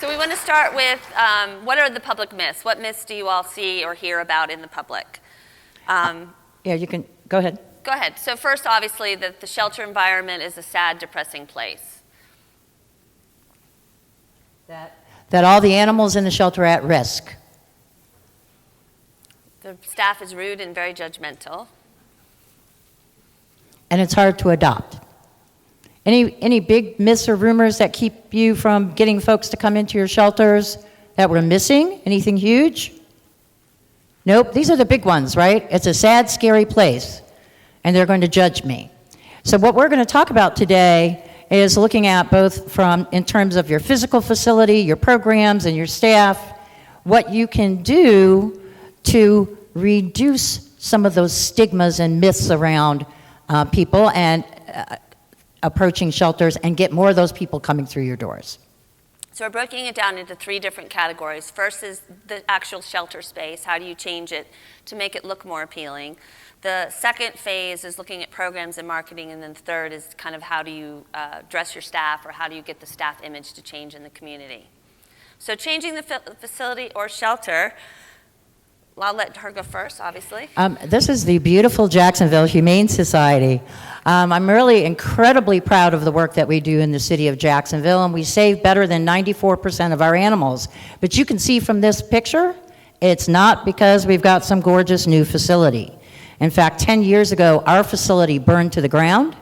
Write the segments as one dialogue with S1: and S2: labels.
S1: So we want to start with what are the public myths? What myths do you all see or hear about in the public?
S2: Yeah, you can go ahead.
S1: Go ahead. So first, obviously, that the shelter environment is a sad, depressing place.
S2: That all the animals in the shelter are at risk.
S1: The staff is rude and very judgmental.
S2: And it's hard to adopt. Any big myths or rumors that keep you from getting folks to come into your shelters that we're missing? Anything huge? Nope, these are the big ones, right? It's a sad, scary place, and they're going to judge me. So what we're going to talk about today is looking at both from in terms of your physical facility, your programs, and your staff, what you can do to reduce some of those stigmas and myths around people and approaching shelters and get more of those people coming through your doors.
S1: So we're breaking it down into 3 different categories. First is the actual shelter space. How do you change it to make it look more appealing? The second phase is looking at programs and marketing, and then the third is kind of how do you dress your staff, or how do you get the staff image to change in the community. So changing the facility or shelter, I'll let her go first, obviously.
S2: This is the beautiful Jacksonville Humane Society. I'm really incredibly proud of the work that we do in the city of Jacksonville, and we save better than 94% of our animals. But you can see from this picture, it's not because we've got some gorgeous new facility. In fact, 10 years ago, our facility burned to the ground,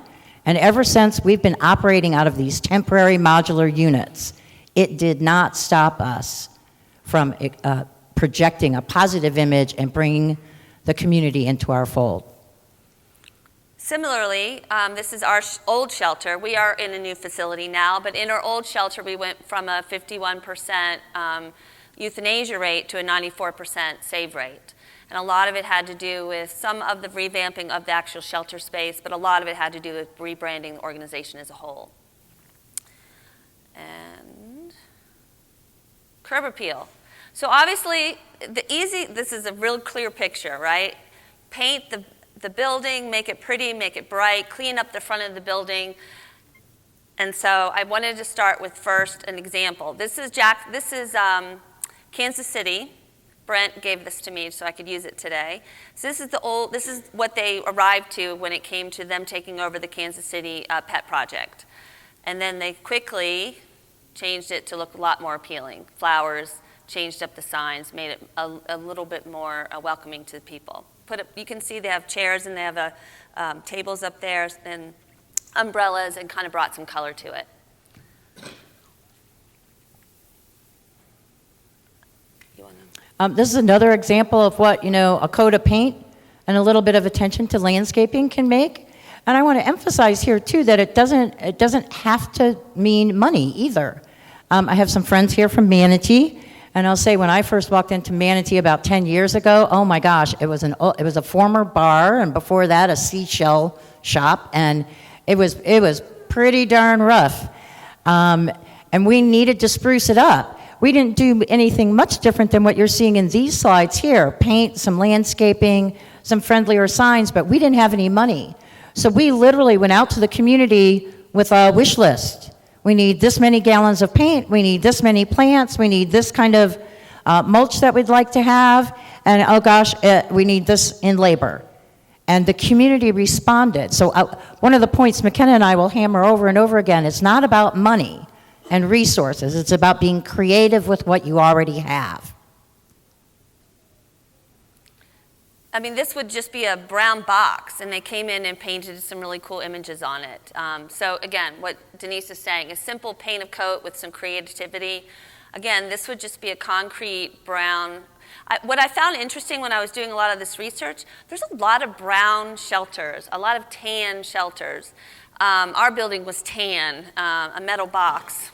S2: and ever since, we've been operating out of these temporary modular units. It did not stop us from projecting a positive image and bringing the community into our fold.
S1: Similarly, this is our old shelter. We are in a new facility now, but in our old shelter, we went from a 51% euthanasia rate to a 94% save rate. And a lot of it had to do with some of the revamping of the actual shelter space, but a lot of it had to do with rebranding the organization as a whole. And curb appeal. So obviously, this is a real clear picture, right? Paint the building, make it pretty, make it bright, clean up the front of the building. And so I wanted to start with first an example. This is Kansas City. Brent gave this to me so I could use it today. So this is what they arrived to when it came to them taking over the Kansas City pet project. And then they quickly changed it to look a lot more appealing. Flowers, changed up the signs, made it a little bit more welcoming to the people. You can see they have chairs and they have tables up there and umbrellas, and kind of brought some color to it.
S2: This is another example of what a coat of paint and a little bit of attention to landscaping can make. And I want to emphasize here too that it doesn't have to mean money either. I have some friends here from Manatee. And I'll say when I first walked into Manatee about 10 years ago, oh my gosh, it was a former bar, and before that a seashell shop, and it was pretty darn rough. And we needed to spruce it up. We didn't do anything much different than what you're seeing in these slides here. Paint, some landscaping, some friendlier signs, but we didn't have any money. So we literally went out to the community with a wish list. We need this many gallons of paint, we need this many plants, we need this kind of mulch that we'd like to have, and oh gosh, we need this in labor. And the community responded. So one of the points McKenna and I will hammer over and over again, it's not about money and resources, it's about being creative with what you already have.
S1: I mean, this would just be a brown box, and they came in and painted some really cool images on it. So again, what Denise is saying, a simple paint of coat with some creativity. Again, this would just be a concrete brown. What I found interesting when I was doing a lot of this research, there's a lot of brown shelters, a lot of tan shelters. Our building was tan, a metal box,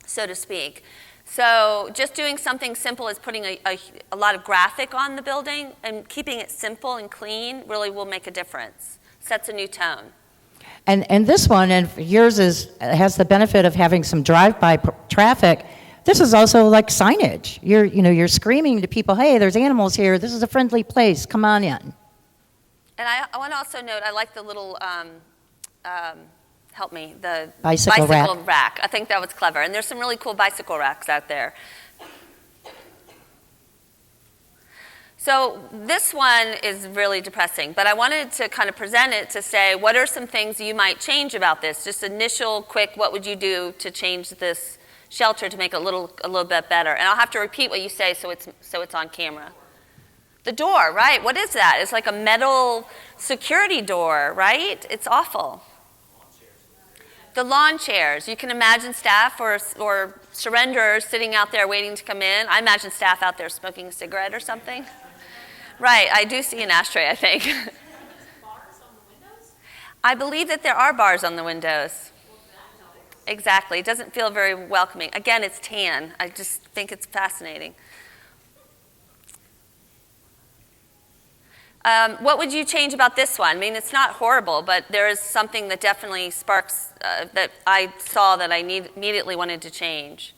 S1: so to speak. So just doing something simple as putting a lot of graphic on the building and keeping it simple and clean really will make a difference. Sets a new tone.
S2: And this one, and yours has the benefit of having some drive-by traffic. This is also like signage. You're screaming to people, hey, there's animals here. This is a friendly place. Come on in.
S1: And I want to also note, I like the little help me, the
S2: Bicycle
S1: rack. I think that was clever. And there's some really cool bicycle racks out there. So this one is really depressing, but I wanted to kind of present it to say, what are some things you might change about this? Just initial, quick, what would you do to change this shelter to make it a little bit better? And I'll have to repeat what you say so it's on camera. The door, right? What is that? It's like a metal security door, right? It's awful. The lawn chairs. You can imagine staff or surrenderers sitting out there waiting to come in. I imagine staff out there smoking a cigarette or something. Right, I do see an ashtray, I think. Bars on the windows? I believe that there are bars on the windows. Exactly. It doesn't feel very welcoming. Again, it's tan. I just think it's fascinating. What would you change about this one? I mean, it's not horrible, but there is something that definitely sparks that I saw that I immediately wanted to change.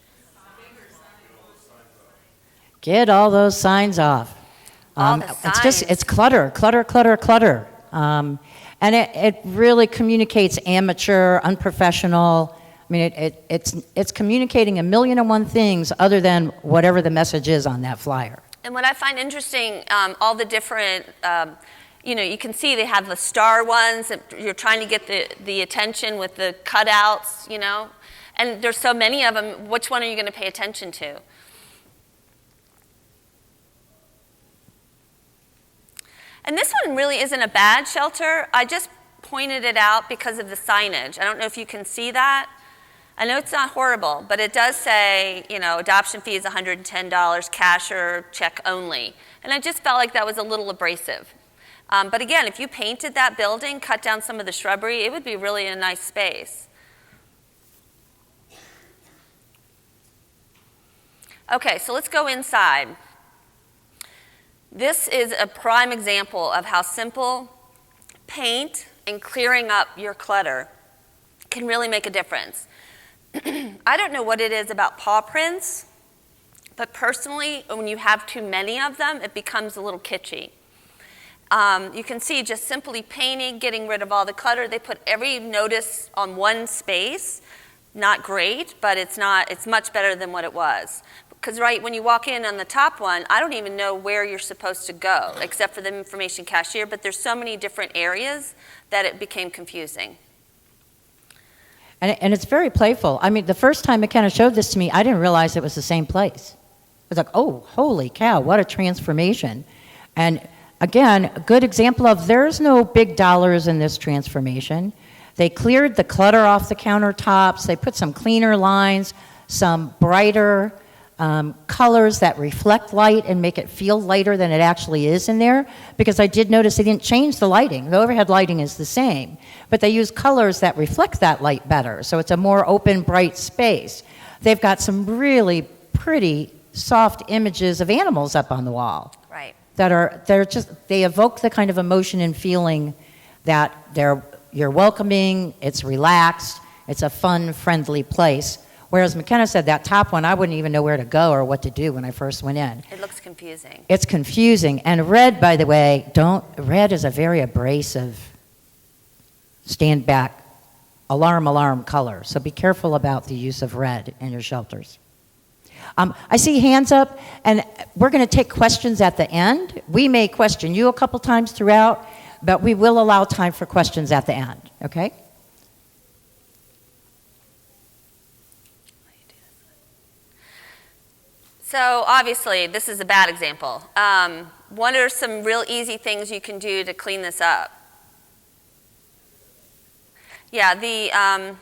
S2: Get all those signs off. It's clutter. And it really communicates amateur, unprofessional. I mean, it's communicating 1,000,001 things other than whatever the message is on that flyer.
S1: And what I find interesting, all the different, you can see they have the star ones. That you're trying to get the attention with the cutouts, and there's so many of them. Which one are you going to pay attention to? And this one really isn't a bad shelter. I just pointed it out because of the signage. I don't know if you can see that. I know it's not horrible, but it does say, adoption fee is $110, cash or check only. And I just felt like that was a little abrasive. But again, if you painted that building, cut down some of the shrubbery, it would be really a nice space. Okay, so let's go inside. This is a prime example of how simple paint and clearing up your clutter can really make a difference. I don't know what it is about paw prints, but personally, when you have too many of them, it becomes a little kitschy. You can see just simply painting, getting rid of all the clutter. They put every notice on one space. Not great, but it's much better than what it was. Because when you walk in on the top one, I don't even know where you're supposed to go, except for the information cashier, but there's so many different areas that it became confusing.
S2: And it's very playful. I mean, the first time McKenna showed this to me, I didn't realize it was the same place. I was like, oh, holy cow, what a transformation. And again, a good example of there's no big dollars in this transformation. They cleared the clutter off the countertops. They put some cleaner lines, some brighter colors that reflect light and make it feel lighter than it actually is in there, because I did notice they didn't change the lighting. The overhead lighting is the same, but they use colors that reflect that light better, so it's a more open, bright space. They've got some really pretty soft images of animals up on the wall.
S1: Right.
S2: They evoke the kind of emotion and feeling that you're welcoming, it's relaxed, it's a fun, friendly place. Whereas McKenna said that top one, I wouldn't even know where to go or what to do when I first went in.
S1: It looks confusing.
S2: It's confusing. And red, by the way, red is a very abrasive, stand back, alarm color. So be careful about the use of red in your shelters. I see hands up, and we're going to take questions at the end. We may question you a couple times throughout, but we will allow time for questions at the end, okay?
S1: So obviously, this is a bad example. What are some real easy things you can do to clean this up? Yeah, the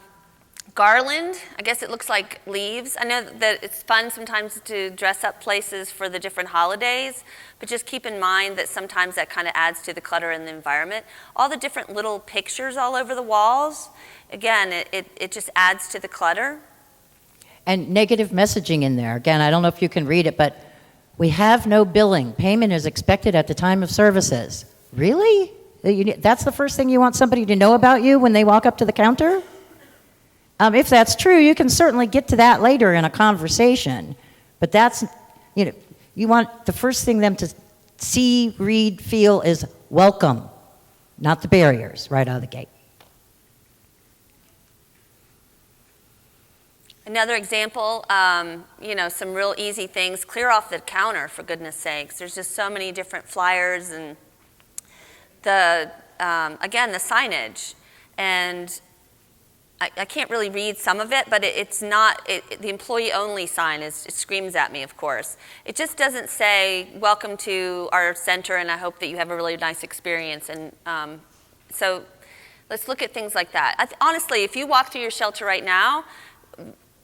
S1: garland, I guess it looks like leaves. I know that it's fun sometimes to dress up places for the different holidays, but just keep in mind that sometimes that kind of adds to the clutter in the environment. All the different little pictures all over the walls, again, it just adds to the clutter.
S2: And negative messaging in there. Again, I don't know if you can read it, but we have no billing. Payment is expected at the time of services. Really? That's the first thing you want somebody to know about you when they walk up to the counter? If that's true, you can certainly get to that later in a conversation. But that's, you want the first thing them to see, read, feel is welcome, not the barriers right out of the gate.
S1: Another example, some real easy things. Clear off the counter, for goodness sakes. There's just so many different flyers and the signage. And I can't really read some of it, but it's not, the employee-only sign it screams at me, of course. It just doesn't say, welcome to our center, and I hope that you have a really nice experience. And so let's look at things like that. Honestly, if you walk through your shelter right now,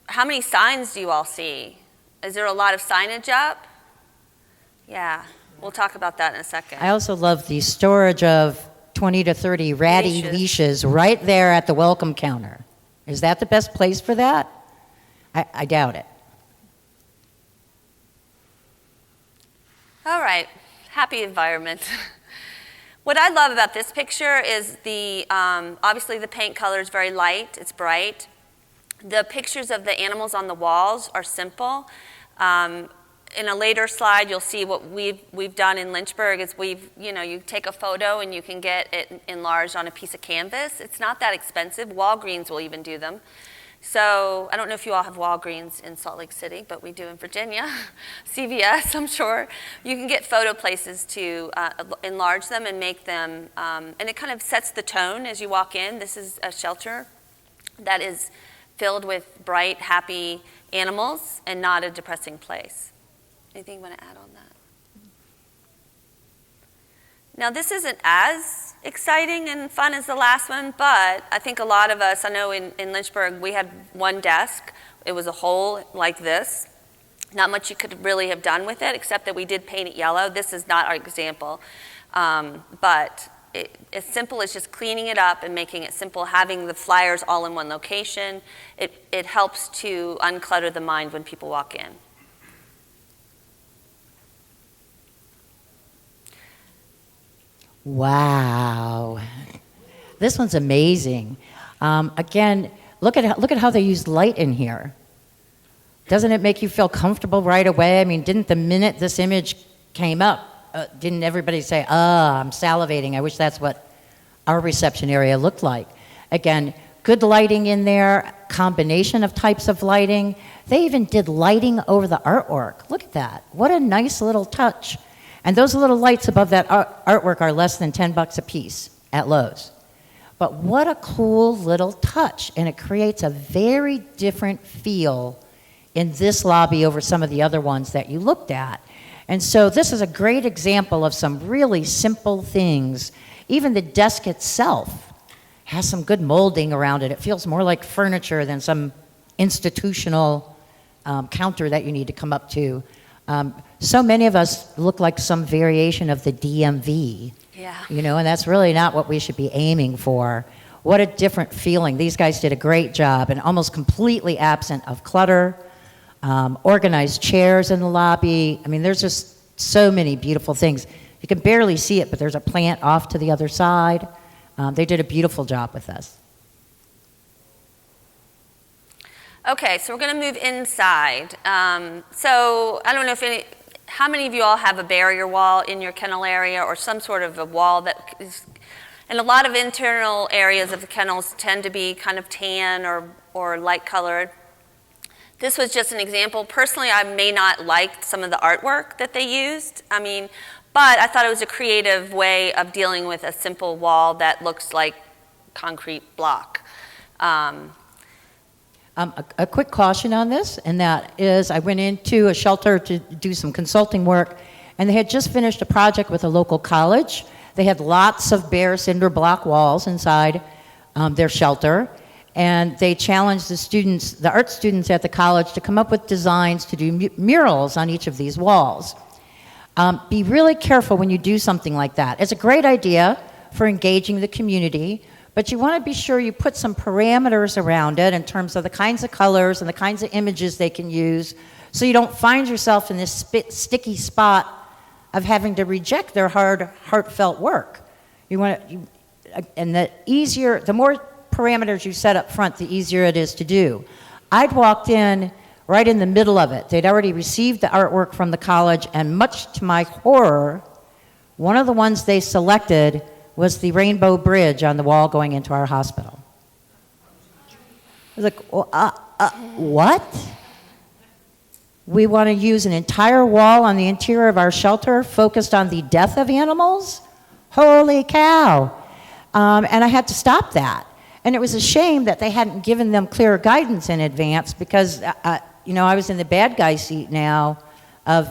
S1: how many signs do you all see? Is there a lot of signage up? Yeah, we'll talk about that in a second.
S2: I also love the storage of 20 to 30 ratty leashes right there at the welcome counter. Is that the best place for that? I doubt it.
S1: All right, happy environment. What I love about this picture is obviously the paint color is very light, it's bright. The pictures of the animals on the walls are simple. In a later slide, you'll see what we've done in Lynchburg is you take a photo and you can get it enlarged on a piece of canvas. It's not that expensive. Walgreens will even do them. So I don't know if you all have Walgreens in Salt Lake City, but we do in Virginia. CVS, I'm sure. You can get photo places to enlarge them and make them, and it kind of sets the tone as you walk in. This is a shelter that is filled with bright, happy animals and not a depressing place. Anything you want to add on that? Now, this isn't as exciting and fun as the last one, but I think a lot of us, I know in Lynchburg, we had one desk. It was a hole like this. Not much you could really have done with it, except that we did paint it yellow. This is not our example. But as simple as just cleaning it up and making it simple, having the flyers all in one location, it helps to unclutter the mind when people walk in.
S2: Wow, this one's amazing. Again, look at how they used light in here. Doesn't it make you feel comfortable right away? I mean, didn't the minute this image came up, didn't everybody say, I'm salivating, I wish that's what our reception area looked like. Again, good lighting in there, combination of types of lighting. They even did lighting over the artwork. Look at that, what a nice little touch. And those little lights above that artwork are less than $10 a piece at Lowe's. But what a cool little touch, and it creates a very different feel in this lobby over some of the other ones that you looked at. And so this is a great example of some really simple things. Even the desk itself has some good molding around it. It feels more like furniture than some institutional counter that you need to come up to. So many of us look like some variation of the DMV.
S1: Yeah.
S2: And that's really not what we should be aiming for. What a different feeling. These guys did a great job and almost completely absent of clutter, organized chairs in the lobby. I mean, there's just so many beautiful things. You can barely see it, but there's a plant off to the other side. They did a beautiful job with us.
S1: Okay, so we're going to move inside. So I don't know how many of you all have a barrier wall in your kennel area or some sort of a wall that is, and a lot of internal areas of the kennels tend to be kind of tan or light colored. This was just an example. Personally, I may not like some of the artwork that they used. But I thought it was a creative way of dealing with a simple wall that looks like concrete block.
S2: A quick caution on this, and that is I went into a shelter to do some consulting work, and they had just finished a project with a local college. They had lots of bare cinder block walls inside their shelter, and they challenged the art students at the college to come up with designs to do murals on each of these walls. Be really careful when you do something like that. It's a great idea for engaging the community, but you want to be sure you put some parameters around it in terms of the kinds of colors and the kinds of images they can use, so you don't find yourself in this sticky spot of having to reject their heartfelt work. And the more parameters you set up front, the easier it is to do. I'd walked in right in the middle of it. They'd already received the artwork from the college, and much to my horror, one of the ones they selected was the rainbow bridge on the wall going into our hospital. I was like, What? We want to use an entire wall on the interior of our shelter focused on the death of animals? Holy cow. And I had to stop that. And it was a shame that they hadn't given them clear guidance in advance because, I was in the bad guy seat now of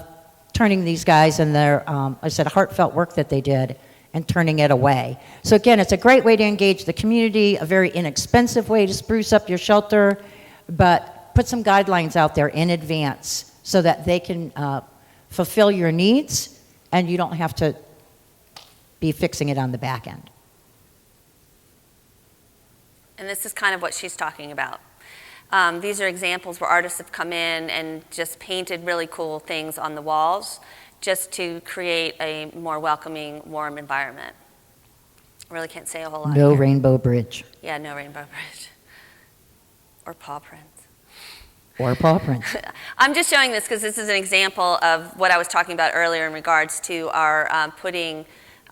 S2: turning these guys and their, I said, heartfelt work that they did and turning it away. So again, it's a great way to engage the community, a very inexpensive way to spruce up your shelter, but put some guidelines out there in advance so that they can fulfill your needs and you don't have to be fixing it on the back end.
S1: And this is kind of what she's talking about. These are examples where artists have come in and just painted really cool things on the walls just to create a more welcoming, warm environment. I really can't say a whole lot
S2: No
S1: here.
S2: rainbow bridge.
S1: Yeah, no rainbow bridge. Or paw prints.
S2: Or paw prints.
S1: I'm just showing this because this is an example of what I was talking about earlier in regards to our putting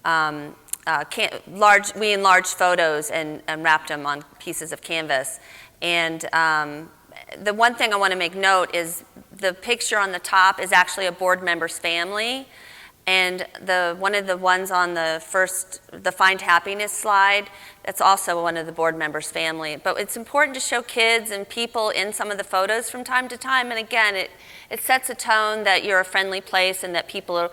S1: we enlarged photos and wrapped them on pieces of canvas. And the one thing I want to make note is the picture on the top is actually a board member's family. And one of the ones on the Find Happiness slide, that's also one of the board members' family. But it's important to show kids and people in some of the photos from time to time. And again, it sets a tone that you're a friendly place and that people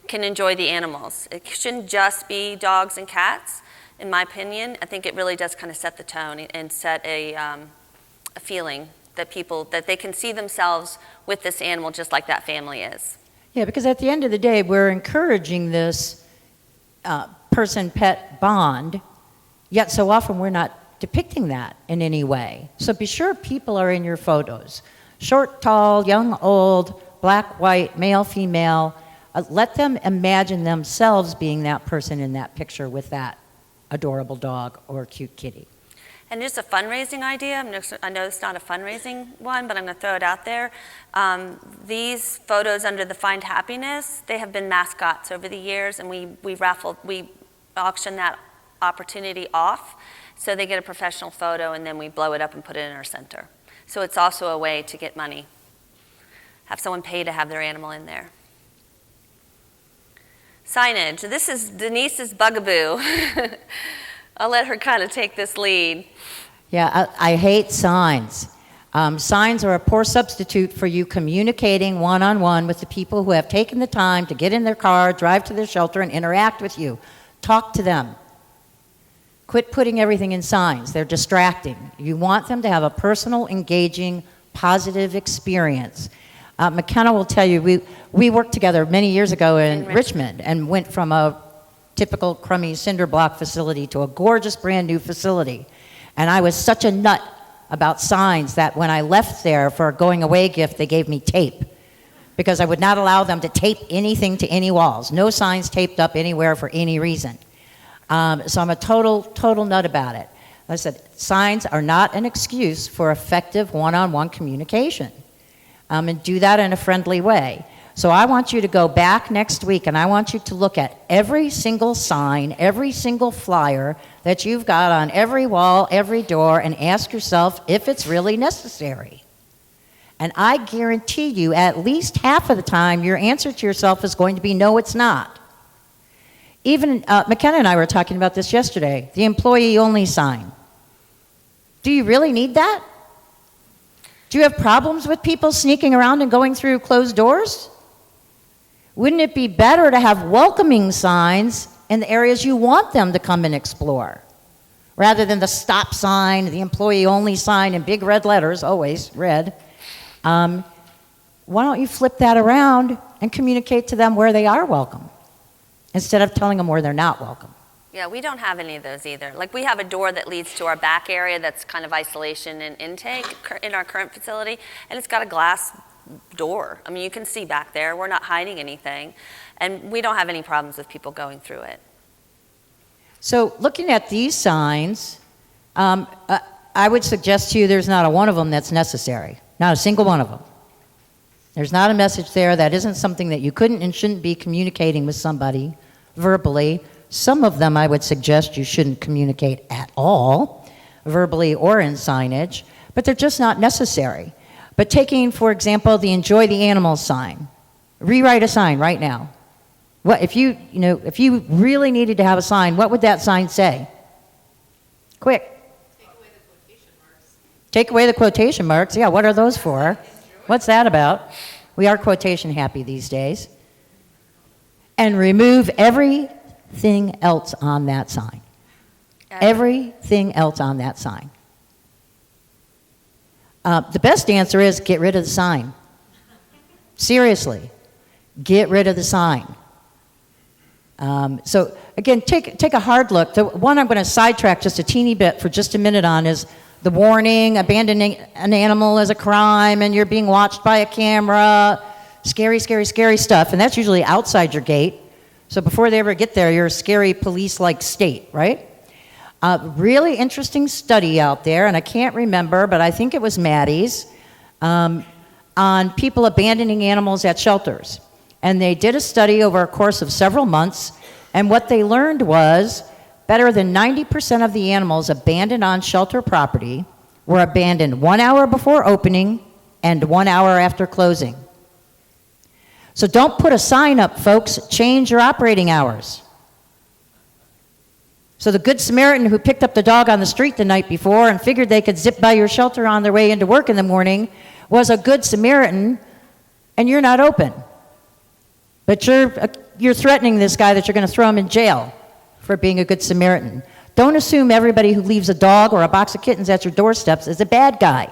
S1: can enjoy the animals. It shouldn't just be dogs and cats, in my opinion. I think it really does kind of set the tone and set a feeling that they can see themselves with this animal just like that family is.
S2: Yeah, because at the end of the day, we're encouraging this person-pet bond, yet so often we're not depicting that in any way. So be sure people are in your photos. Short, tall, young, old, black, white, male, female. Let them imagine themselves being that person in that picture with that adorable dog or cute kitty.
S1: And just a fundraising idea, I know it's not a fundraising one, but I'm going to throw it out there. These photos under the Find Happiness, they have been mascots over the years, and we auction that opportunity off, so they get a professional photo, and then we blow it up and put it in our center. So it's also a way to get money. Have someone pay to have their animal in there. Signage. This is Denise's bugaboo. I'll let her kind of take this lead.
S2: Yeah, I hate signs. Signs are a poor substitute for you communicating one-on-one with the people who have taken the time to get in their car, drive to their shelter, and interact with you. Talk to them. Quit putting everything in signs. They're distracting. You want them to have a personal, engaging, positive experience. McKenna will tell you, we worked together many years ago in Richmond and went from a typical crummy cinder block facility to a gorgeous brand new facility. And I was such a nut about signs that when I left there for a going away gift, they gave me tape because I would not allow them to tape anything to any walls. No signs taped up anywhere for any reason. So I'm a total nut about it. I said, signs are not an excuse for effective one-on-one communication. And do that in a friendly way. So I want you to go back next week and I want you to look at every single sign, every single flyer that you've got on every wall, every door, and ask yourself if it's really necessary. And I guarantee you at least half of the time your answer to yourself is going to be no, it's not. Even McKenna and I were talking about this yesterday, the employee-only sign. Do you really need that? Do you have problems with people sneaking around and going through closed doors? Wouldn't it be better to have welcoming signs in the areas you want them to come and explore, rather than the stop sign, the employee-only sign in big red letters, always red? Why don't you flip that around and communicate to them where they are welcome, instead of telling them where they're not welcome?
S1: Yeah, we don't have any of those either. Like, we have a door that leads to our back area that's kind of isolation and intake in our current facility, and it's got a glass door. I mean, you can see back there. We're not hiding anything, and we don't have any problems with people going through it.
S2: So looking at these signs, I would suggest to you there's not a one of them that's necessary. Not a single one of them. There's not a message there. That isn't something that you couldn't and shouldn't be communicating with somebody verbally. Some of them I would suggest you shouldn't communicate at all, verbally or in signage. but they're just not necessary. But taking, for example, the enjoy the animals sign, rewrite a sign right now. What if you really needed to have a sign, what would that sign say? Quick.
S3: Take away the quotation marks.
S2: Take away the quotation marks. Yeah, what are those for? What's that about? We are quotation happy these days. And remove everything else on that sign. Everything else on that sign. The best answer is get rid of the sign. Seriously, get rid of the sign. So again, take a hard look. The one I'm going to sidetrack just a teeny bit for just a minute on is the warning, abandoning an animal is a crime, and you're being watched by a camera. Scary, scary, scary stuff. And that's usually outside your gate. So before they ever get there, you're a scary police-like state, right? Really interesting study out there, and I can't remember, but I think it was Maddie's, on people abandoning animals at shelters. And they did a study over a course of several months, and what they learned was better than 90% of the animals abandoned on shelter property were abandoned 1 hour before opening and 1 hour after closing. So don't put a sign up, folks. Change your operating hours. So the Good Samaritan who picked up the dog on the street the night before and figured they could zip by your shelter on their way into work in the morning was a Good Samaritan, and you're not open. But you're threatening this guy that you're going to throw him in jail for being a Good Samaritan. Don't assume everybody who leaves a dog or a box of kittens at your doorsteps is a bad guy.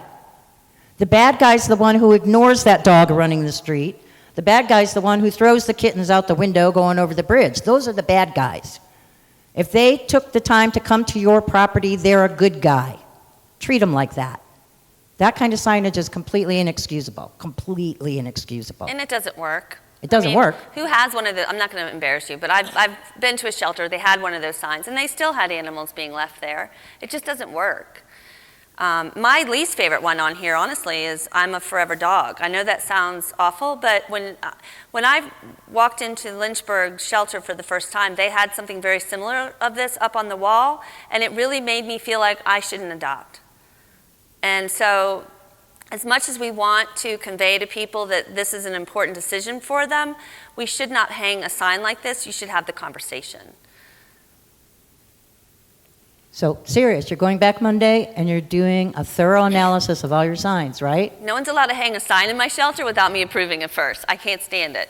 S2: The bad guy's the one who ignores that dog running the street. The bad guy's the one who throws the kittens out the window going over the bridge. Those are the bad guys. If they took the time to come to your property, they're a good guy. Treat them like that. That kind of signage is completely inexcusable. Completely inexcusable.
S1: And it doesn't work.
S2: It doesn't work.
S1: Who has one of the, I'm not going to embarrass you, but I've been to a shelter, they had one of those signs, and they still had animals being left there. It just doesn't work. My least favorite one on here, honestly, is I'm a forever dog. I know that sounds awful, but when I walked into Lynchburg shelter for the first time, they had something very similar of this up on the wall, and it really made me feel like I shouldn't adopt. And so as much as we want to convey to people that this is an important decision for them, we should not hang a sign like this. You should have the conversation.
S2: So, serious, you're going back Monday and you're doing a thorough analysis of all your signs, right?
S1: No one's allowed to hang a sign in my shelter without me approving it first. I can't stand it.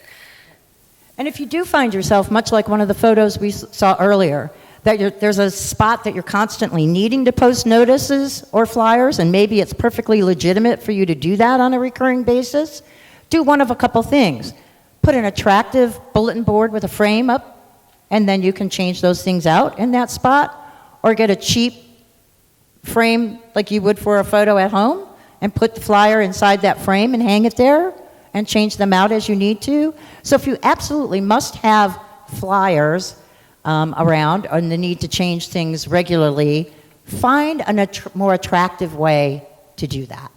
S2: And if you do find yourself, much like one of the photos we saw earlier, that there's a spot that you're constantly needing to post notices or flyers, and maybe it's perfectly legitimate for you to do that on a recurring basis, do one of a couple things. Put an attractive bulletin board with a frame up, and then you can change those things out in that spot. Or get a cheap frame like you would for a photo at home and put the flyer inside that frame and hang it there and change them out as you need to. So if you absolutely must have flyers around and the need to change things regularly, find a more attractive way to do that.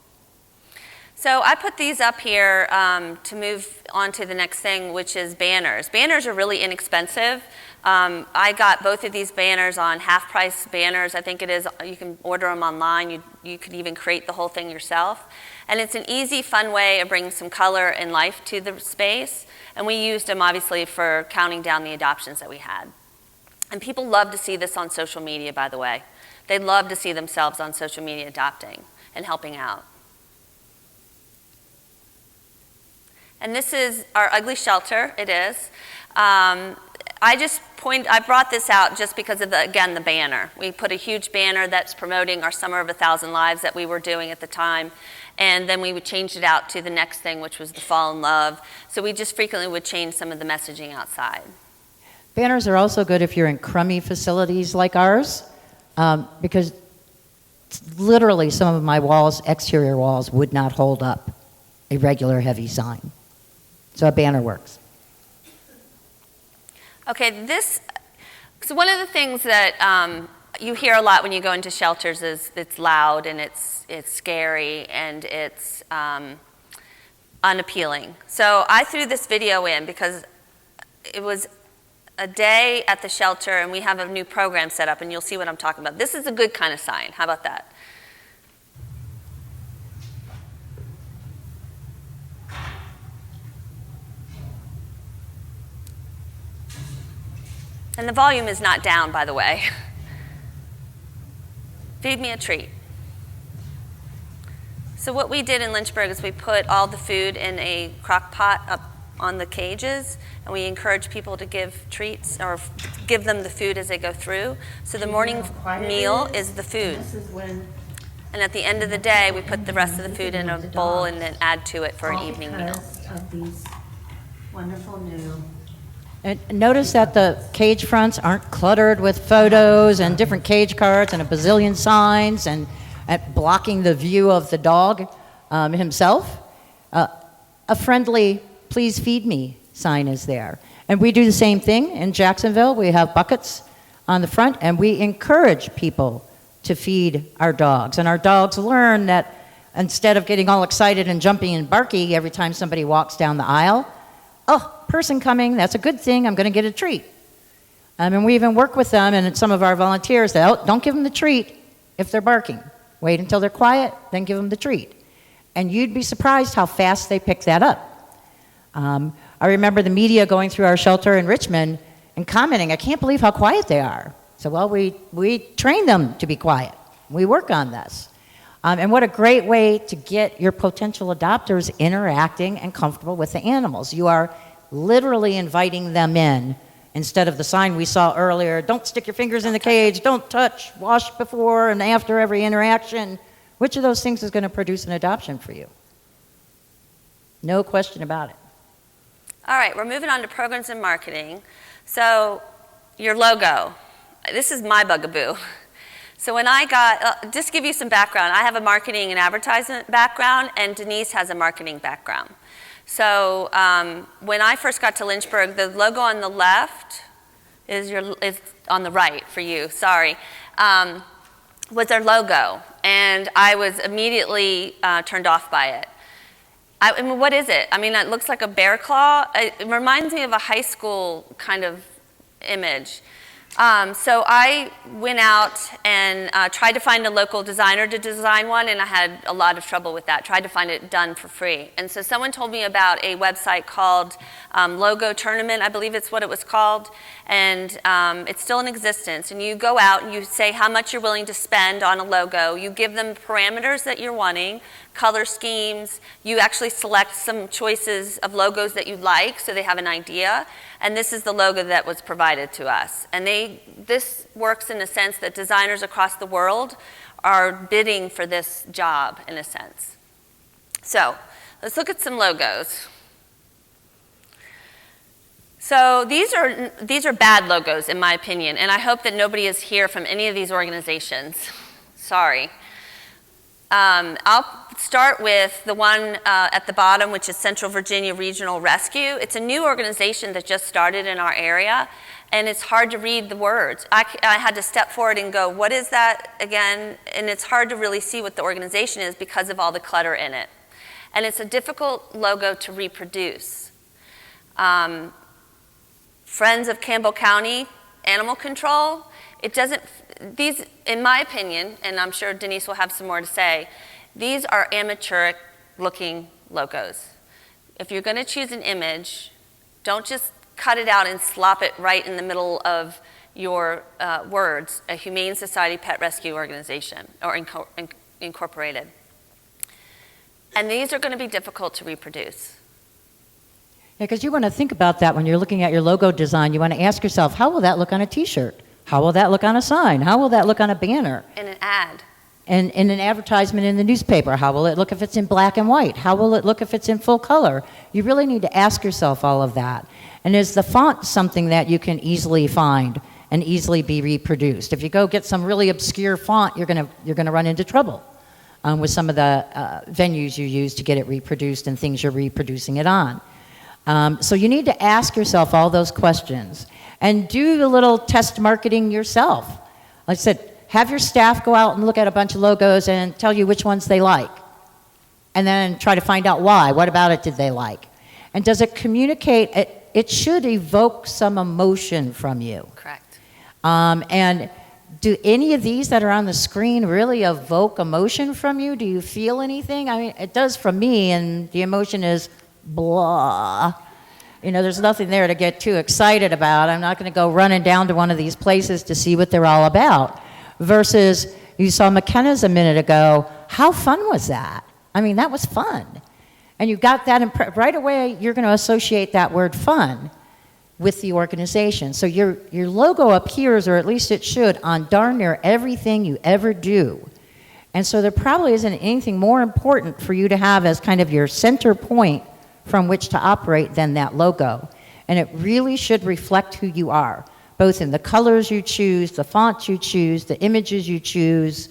S1: So I put these up here to move on to the next thing, which is banners. Banners are really inexpensive. I got both of these banners on half-price banners. I think it is. You can order them online. You could even create the whole thing yourself. And it's an easy, fun way of bringing some color and life to the space. And we used them, obviously, for counting down the adoptions that we had. And people love to see this on social media, by the way. They love to see themselves on social media adopting and helping out. And this is our ugly shelter. It is. I brought this out just because of, the banner. We put a huge banner that's promoting our Summer of 1,000 Lives that we were doing at the time. And then we would change it out to the next thing, which was the Fall in Love. So we just frequently would change some of the messaging outside.
S2: Banners are also good if you're in crummy facilities like ours, because literally some of my walls, exterior walls, would not hold up a regular heavy sign. So a banner works.
S1: Okay, so one of the things that you hear a lot when you go into shelters is it's loud and it's scary and it's unappealing. So I threw this video in because it was a day at the shelter and we have a new program set up and you'll see what I'm talking about. This is a good kind of sign. How about that? And the volume is not down, by the way. Feed me a treat. So what we did in Lynchburg is we put all the food in a crock pot up on the cages, and we encourage people to give treats or give them the food as they go through. So the morning meal is the food. And at the end of the day, we put the rest of the food in a bowl and then add to it for an evening meal.
S4: Of these wonderful new.
S2: And notice that the cage fronts aren't cluttered with photos and different cage cards and a bazillion signs and blocking the view of the dog himself. A friendly, please feed me sign is there. And we do the same thing in Jacksonville. We have buckets on the front, and we encourage people to feed our dogs. And our dogs learn that instead of getting all excited and jumping and barking every time somebody walks down the aisle, oh, person coming, that's a good thing, I'm going to get a treat. And we even work with them and some of our volunteers that, oh, don't give them the treat if they're barking. Wait until they're quiet, then give them the treat. And you'd be surprised how fast they pick that up. I remember the media going through our shelter in Richmond and commenting, I can't believe how quiet they are. So, well, we train them to be quiet. We work on this. And what a great way to get your potential adopters interacting and comfortable with the animals. You are literally inviting them in instead of the sign we saw earlier, don't stick your fingers in the cage, don't touch, wash before and after every interaction. Which of those things is going to produce an adoption for you? No question about it.
S1: All right, we're moving on to programs and marketing. So your logo. This is my bugaboo. So when I got, just to give you some background, I have a marketing and advertisement background, and Denise has a marketing background. So when I first got to Lynchburg, the logo on the left is on the right for you, sorry, was our logo. And I was immediately turned off by it. I mean, what is it? I mean, it looks like a bear claw. It reminds me of a high school kind of image. So I went out and tried to find a local designer to design one, and I had a lot of trouble with that. Tried to find it done for free. And so someone told me about a website called Logo Tournament, I believe it's what it was called, and it's still in existence. And you go out and you say how much you're willing to spend on a logo. You give them parameters that you're wanting, color schemes. You actually select some choices of logos that you like so they have an idea. And this is the logo that was provided to us. And this works in a sense that designers across the world are bidding for this job in a sense. So let's look at some logos. So these are bad logos in my opinion, and I hope that nobody is here from any of these organizations. Sorry. I'll start with the one at the bottom, which is Central Virginia Regional Rescue. It's a new organization that just started in our area, and it's hard to read the words. I had to step forward and go, what is that again? And it's hard to really see what the organization is because of all the clutter in it. And it's a difficult logo to reproduce. Friends of Campbell County Animal Control, these, in my opinion, and I'm sure Denise will have some more to say, these are amateur-looking logos. If you're going to choose an image, don't just cut it out and slop it right in the middle of your words, a Humane Society Pet Rescue Organization, or incorporated. And these are going to be difficult to reproduce.
S2: Yeah, because you want to think about that when you're looking at your logo design. You want to ask yourself, how will that look on a T-shirt? How will that look on a sign? How will that look on a banner?
S1: In an ad.
S2: And in an advertisement in the newspaper, how will it look if it's in black and white? How will it look if it's in full color? You really need to ask yourself all of that. And is the font something that you can easily find and easily be reproduced? If you go get some really obscure font, you're gonna run into trouble with some of the venues you use to get it reproduced and things you're reproducing it on. So you need to ask yourself all those questions and do the little test marketing yourself. Like I said, have your staff go out and look at a bunch of logos and tell you which ones they like. And then try to find out why. What about it did they like? And does it communicate? It should evoke some emotion from you.
S1: Correct.
S2: And do any of these that are on the screen really evoke emotion from you? Do you feel anything? I mean, it does from me, and the emotion is blah. there's nothing there to get too excited about. I'm not going to go running down to one of these places to see what they're all about. Versus, you saw McKenna's a minute ago. How fun was that? I mean, that was fun. And you got that, right away, you're going to associate that word fun with the organization. So your logo appears, or at least it should, on darn near everything you ever do. And so there probably isn't anything more important for you to have as kind of your center point from which to operate than that logo. And it really should reflect who you are, both in the colors you choose, the fonts you choose, the images you choose.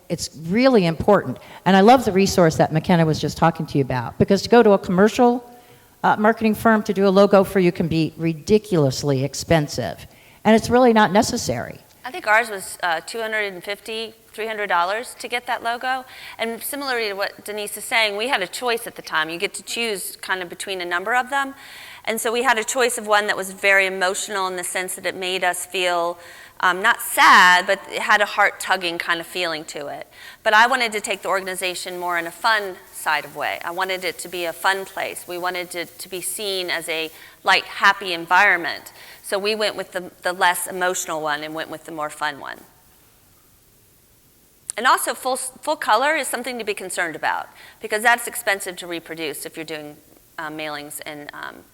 S2: It's really important. And I love the resource that McKenna was just talking to you about, because to go to a commercial marketing firm to do a logo for you can be ridiculously expensive. And it's really not necessary.
S1: I think ours was $250, $300 to get that logo. And similarly to what Denise is saying, we had a choice at the time. You get to choose kind of between a number of them. And so we had a choice of one that was very emotional in the sense that it made us feel not sad, but it had a heart-tugging kind of feeling to it. But I wanted to take the organization more in a fun side of way. I wanted it to be a fun place. We wanted it to be seen as a light, happy environment. So we went with the less emotional one and went with the more fun one. And also full color is something to be concerned about, because that's expensive to reproduce if you're doing mailings and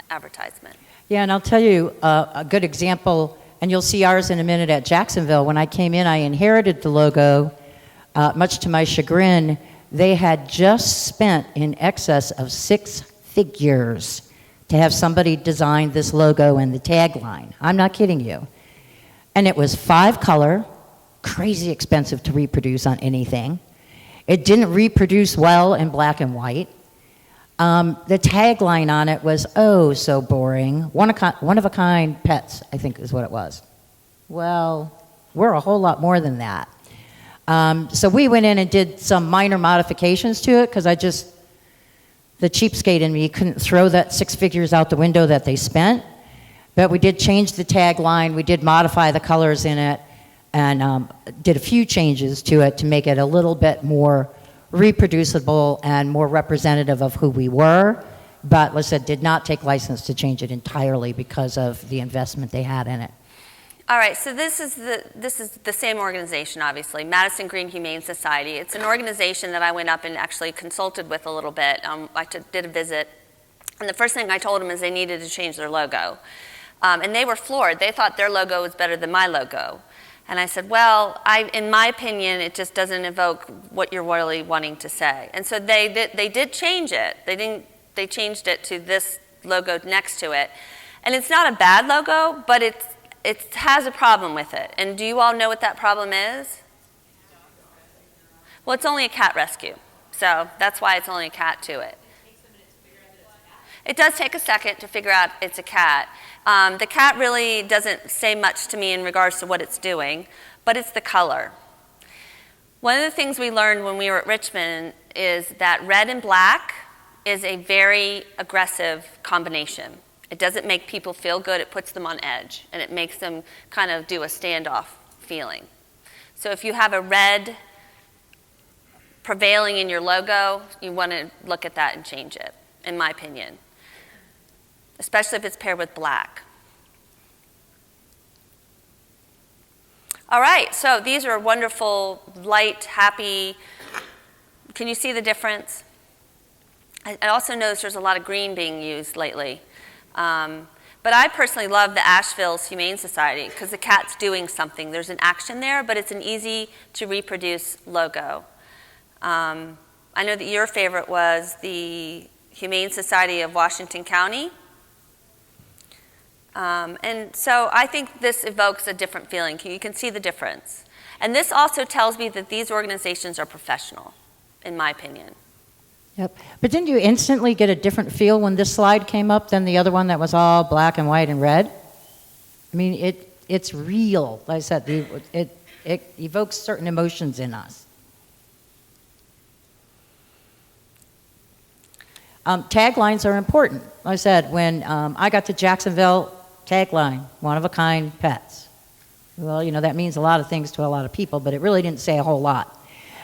S1: advertisement.
S2: Yeah, and I'll tell you a good example, and you'll see ours in a minute at Jacksonville. When I came in, I inherited the logo. Much to my chagrin, they had just spent in excess of 6 figures to have somebody design this logo and the tagline. I'm not kidding you. And it was 5 color, crazy expensive to reproduce on anything. It didn't reproduce well in black and white. The tagline on it was, oh, so boring. One of a kind pets, I think is what it was. Well, we're a whole lot more than that. So we went in and did some minor modifications to it, because the cheapskate in me couldn't throw that 6 figures out the window that they spent. But we did change the tagline, we did modify the colors in it, and did a few changes to it to make it a little bit more reproducible and more representative of who we were, but like I said, did not take license to change it entirely because of the investment they had in it.
S1: All right, so this is the same organization, obviously, Madison Green Humane Society. It's an organization that I went up and actually consulted with a little bit. Did a visit, and the first thing I told them is they needed to change their logo. And they were floored. They thought their logo was better than my logo. And I said, well, in my opinion, it just doesn't evoke what you're really wanting to say. And so they did change it. They changed it to this logo next to it. And it's not a bad logo, but it has a problem with it. And do you all know what that problem is? Well, it's only a cat rescue. So that's why it's only a cat to it. It does take a second to figure out it's a cat. The cat really doesn't say much to me in regards to what it's doing, but it's the color. One of the things we learned when we were at Richmond is that red and black is a very aggressive combination. It doesn't make people feel good, it puts them on edge, and it makes them kind of do a standoff feeling. So if you have a red prevailing in your logo, you want to look at that and change it, in my opinion. Especially if it's paired with black. All right, so these are wonderful, light, happy. Can you see the difference? I also noticed there's a lot of green being used lately. But I personally love the Asheville's Humane Society because the cat's doing something. There's an action there, but it's an easy to reproduce logo. I know that your favorite was the Humane Society of Washington County. And so I think this evokes a different feeling. You can see the difference. And this also tells me that these organizations are professional, in my opinion.
S2: Yep. But didn't you instantly get a different feel when this slide came up than the other one that was all black and white and red? I mean, it's real. Like I said, it evokes certain emotions in us. Taglines are important. Like I said, when I got to Jacksonville, tagline, one of a kind pets. Well, that means a lot of things to a lot of people, but it really didn't say a whole lot.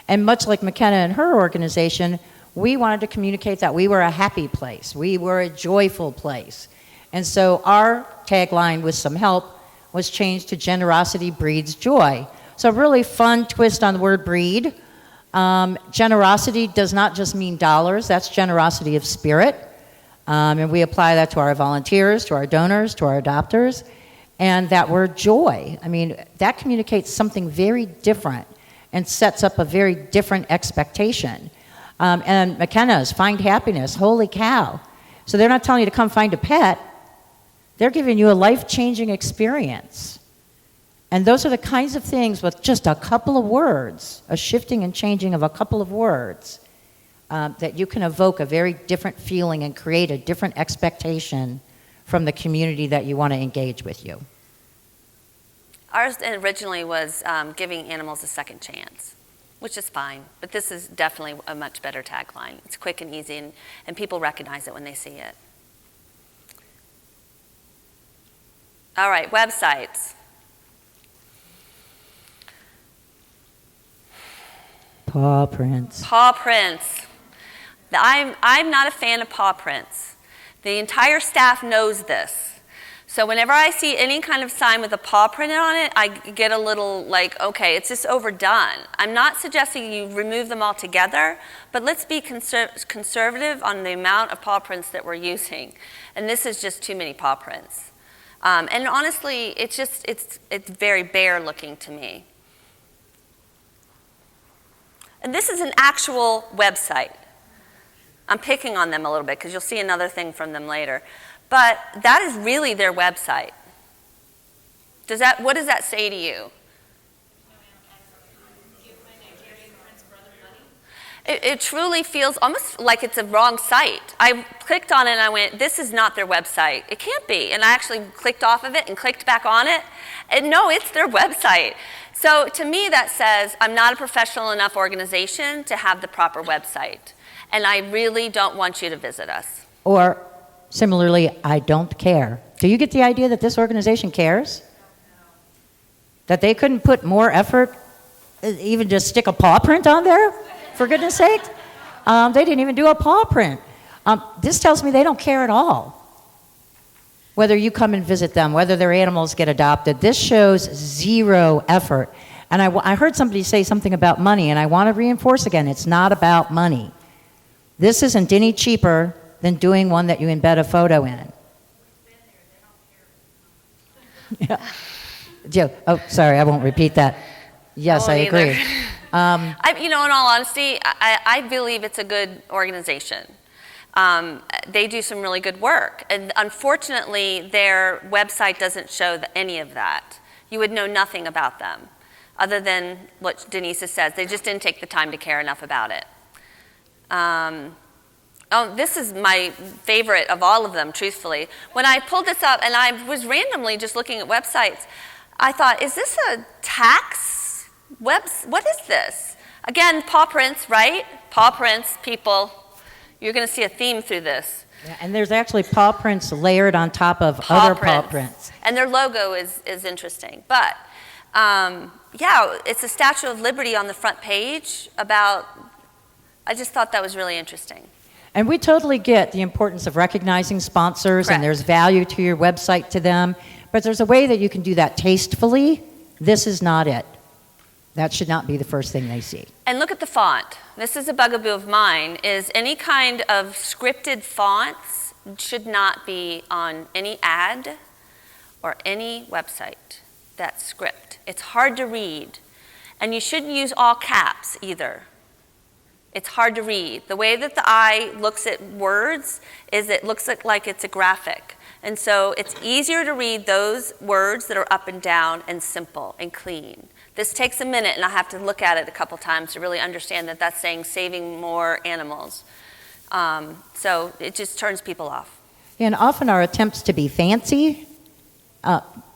S2: And much like McKenna and her organization, We wanted to communicate that we were a happy place. We were a joyful place. And so our tagline, with some help, was changed to generosity breeds joy. So a really fun twist on the word breed. Generosity does not just mean dollars, that's generosity of spirit. And we apply that to our volunteers, to our donors, to our adopters. And that word joy, I mean, that communicates something very different and sets up a very different expectation. And McKenna's, find happiness, holy cow. So they're not telling you to come find a pet, they're giving you a life-changing experience. And those are the kinds of things with just a couple of words, a shifting and changing of a couple of words, that you can evoke a very different feeling and create a different expectation from the community that you want to engage with you.
S1: Ours originally was giving animals a second chance, which is fine, but this is definitely a much better tagline. It's quick and easy, and people recognize it when they see it. All right, websites.
S2: Paw prints.
S1: Paw prints. I'm not a fan of paw prints. The entire staff knows this. So whenever I see any kind of sign with a paw print on it, I get a little like, okay, it's just overdone. I'm not suggesting you remove them altogether, but let's be conservative on the amount of paw prints that we're using. And this is just too many paw prints. And honestly, it's very bare looking to me. And this is an actual website. I'm picking on them a little bit because you'll see another thing from them later. But that is really their website. What does that say to you? It truly feels almost like it's a wrong site. I clicked on it and I went, this is not their website. It can't be. And I actually clicked off of it and clicked back on it. And no, it's their website. So to me that says I'm not a professional enough organization to have the proper website. And I really don't want you to visit us.
S2: Or similarly, I don't care. Do you get the idea that this organization cares? That they couldn't put more effort, even just stick a paw print on there, for goodness sake? They didn't even do a paw print. This tells me they don't care at all. Whether you come and visit them, whether their animals get adopted, this shows zero effort. And I heard somebody say something about money, and I want to reinforce again, it's not about money. This isn't any cheaper than doing one that you embed a photo in. Yeah. Joe, oh, sorry, I won't repeat that. Yes, I agree.
S1: In all honesty, I believe it's a good organization. They do some really good work. And unfortunately, their website doesn't show any of that. You would know nothing about them, other than what Denise says. They just didn't take the time to care enough about it. This is my favorite of all of them, truthfully. When I pulled this up, and I was randomly just looking at websites, I thought, is this a tax what is this? Again, paw prints, right? Paw prints, people. You're going to see a theme through this.
S2: Yeah, and there's actually paw prints layered on top of other paw prints.
S1: And their logo is interesting. But, it's a Statue of Liberty on the front page I just thought that was really interesting.
S2: And we totally get the importance of recognizing sponsors. Correct. And there's value to your website to them. But there's a way that you can do that tastefully. This is not it. That should not be the first thing they see.
S1: And look at the font. This is a bugaboo of mine, is any kind of scripted fonts should not be on any ad or any website. That script. It's hard to read. And you shouldn't use all caps either. It's hard to read. The way that the eye looks at words is it looks like it's a graphic. And so it's easier to read those words that are up and down and simple and clean. This takes a minute, and I have to look at it a couple times to really understand that that's saying saving more animals. So it just turns people off.
S2: And often our attempts to be fancy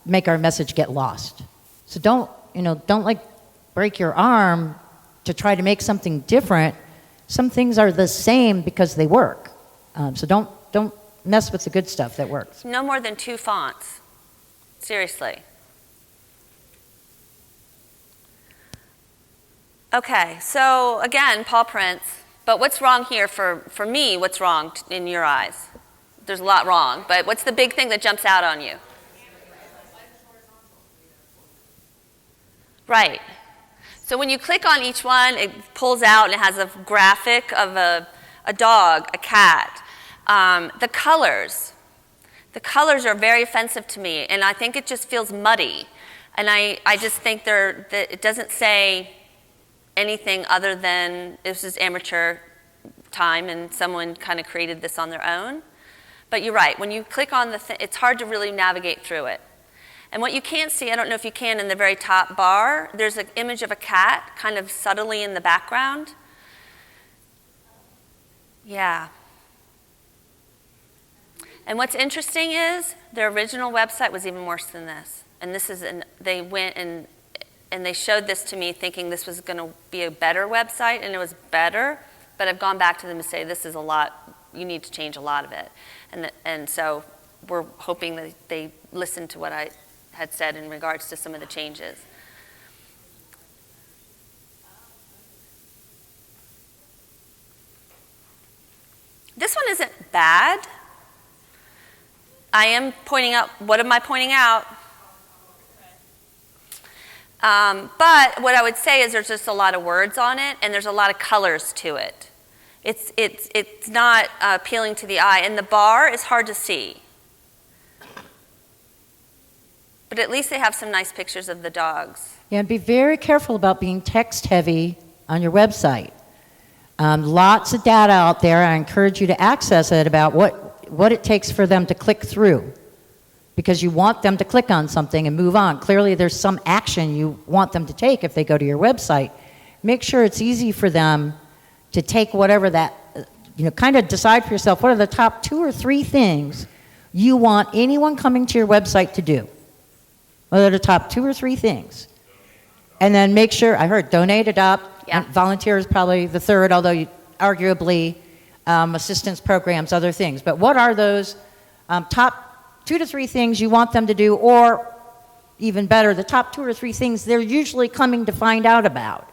S2: make our message get lost. So don't like break your arm to try to make something different. Some things are the same because they work. So don't mess with the good stuff that works.
S1: No more than 2 fonts. Seriously. Okay, so again, paw prints. But what's wrong here for me, what's wrong in your eyes? There's a lot wrong, but what's the big thing that jumps out on you? Right. So when you click on each one, it pulls out and it has a graphic of a dog, a cat. The colors are very offensive to me, and I think it just feels muddy. And I just think that it doesn't say anything other than this is amateur time and someone kind of created this on their own. But you're right, when you click on it's hard to really navigate through it. And what you can't see, I don't know if you can, in the very top bar, there's an image of a cat kind of subtly in the background. Yeah. And what's interesting is their original website was even worse than this. And they went and they showed this to me thinking this was going to be a better website, and it was better. But I've gone back to them and say, this is a lot, you need to change a lot of it. And so we're hoping that they listen to what I had said in regards to some of the changes. This one isn't bad. I am pointing out, what am I pointing out? But what I would say is there's just a lot of words on it, and there's a lot of colors to it. It's not appealing to the eye, and the bar is hard to see. But at least they have some nice pictures of the dogs.
S2: Yeah, and be very careful about being text heavy on your website. Lots of data out there. I encourage you to access it about what it takes for them to click through, because you want them to click on something and move on. Clearly there's some action you want them to take if they go to your website. Make sure it's easy for them to take whatever that, kind of decide for yourself what are the top 2 or 3 things you want anyone coming to your website to do. What are the top 2 or 3 things? And then make sure, I heard donate, adopt,
S1: Yeah.
S2: and volunteer is probably the third, although arguably assistance programs, other things. But what are those top 2 to 3 things you want them to do, or even better, the top 2 or 3 things they're usually coming to find out about?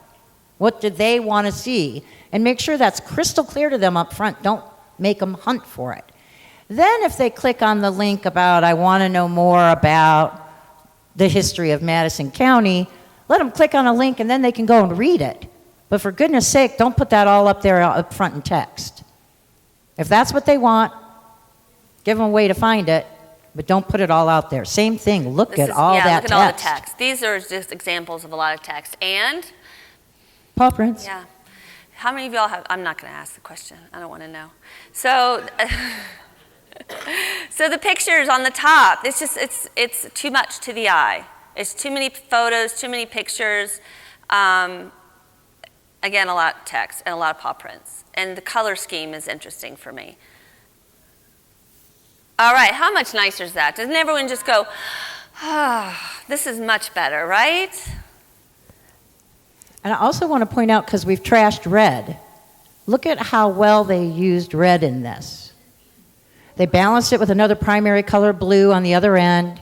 S2: What do they want to see? And make sure that's crystal clear to them up front. Don't make them hunt for it. Then if they click on the link about, I want to know more about the history of Madison County, let them click on a link and then they can go and read it. But for goodness sake, don't put that all up there up front in text. If that's what they want, give them a way to find it, but don't put it all out there. Same thing, look at all that text.
S1: Look at all the text. These are just examples of a lot of text. And?
S2: Paw prints.
S1: Yeah. How many of y'all have, I'm not going to ask the question. I don't want to know. So, so the pictures on the top, it's too much to the eye. It's too many photos, too many pictures. Again, a lot of text and a lot of paw prints. And the color scheme is interesting for me. All right, how much nicer is that? Doesn't everyone just go, this is much better, right?
S2: And I also want to point out, because we've trashed red, look at how well they used red in this. They balanced it with another primary color, blue, on the other end.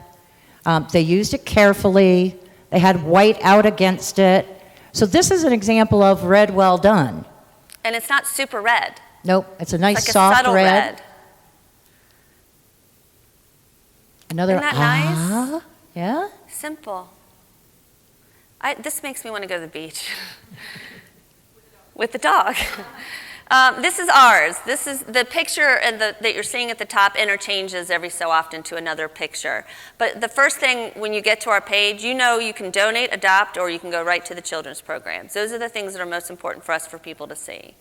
S2: They used it carefully. They had white out against it. So this is an example of red well done.
S1: And it's not super red.
S2: Nope, it's a nice
S1: It's like
S2: soft
S1: a subtle red.
S2: Another
S1: Isn't that nice?
S2: Yeah?
S1: Simple. This makes me want to go to the beach with the dog. This is ours. This is the picture that you're seeing at the top interchanges every so often to another picture. But the first thing when you get to our page, you can donate, adopt, or you can go right to the children's programs. Those are the things that are most important for us for people to see.